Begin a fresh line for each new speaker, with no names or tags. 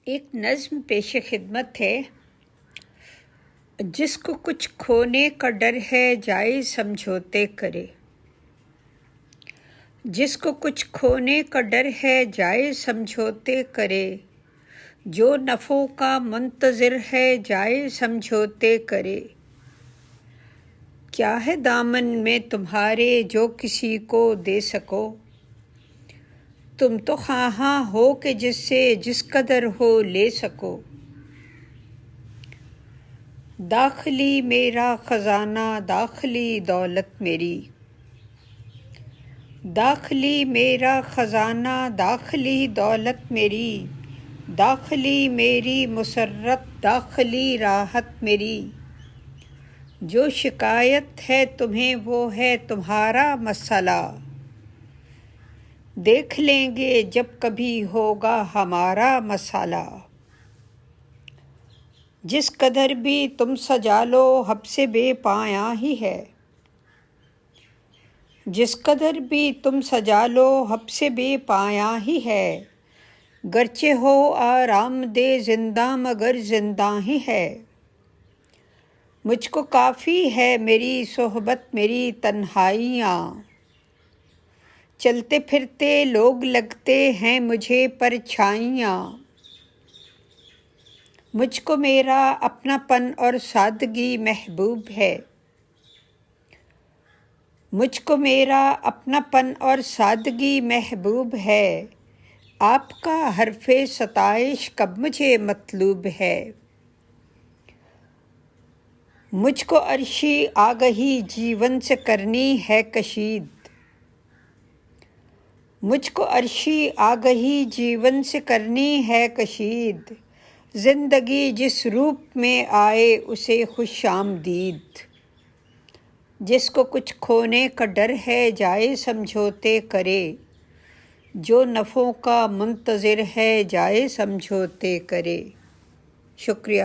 ایک نظم پیش خدمت ہے۔ جس کو کچھ کھونے کا ڈر ہے جائے سمجھوتے کرے۔ جس کو کچھ کھونے کا ڈر ہے جائے سمجھوتے کرے، جو نفعوں کا منتظر ہے جائے سمجھوتے کرے۔ کیا ہے دامن میں تمہارے جو کسی کو دے سکو، تم تو خواہاں ہو کہ جس سے جس قدر ہو لے سکو۔ داخلی میرا خزانہ داخلی دولت میری، داخلی میرا خزانہ داخلی دولت میری، داخلی میری مسرت داخلی راحت میری۔ جو شکایت ہے تمہیں وہ ہے تمہارا مسئلہ، دیکھ لیں گے جب کبھی ہوگا ہمارا مسئلہ۔ جس قدر بھی تم سجا لو حب سے بے پایاں ہی ہے، جس قدر بھی تم سجا لو حب سے بے پایاں ہی ہے۔ گرچہ ہو آرام دہ زندہ مگر زندہ ہی ہے۔ مجھ کو کافی ہے میری صحبت میری تنہائیاں، چلتے پھرتے لوگ لگتے ہیں مجھے پرچھائیاں۔ مجھ کو میرا اپنا پن اور سادگی محبوب ہے، مجھ کو میرا اپنا پن اور سادگی محبوب ہے۔ آپ کا حرف ستائش کب مجھے مطلوب ہے۔ مجھ کو عرشی آگہی جیون سے کرنی ہے کشید، مجھ کو عرشی آگہی جیون سے کرنی ہے کشید۔ زندگی جس روپ میں آئے اسے خوش آمدید۔ جس کو کچھ کھونے کا ڈر ہے جائے سمجھوتے کرے، جو نفعوں کا منتظر ہے جائے سمجھوتے کرے۔ شکریہ۔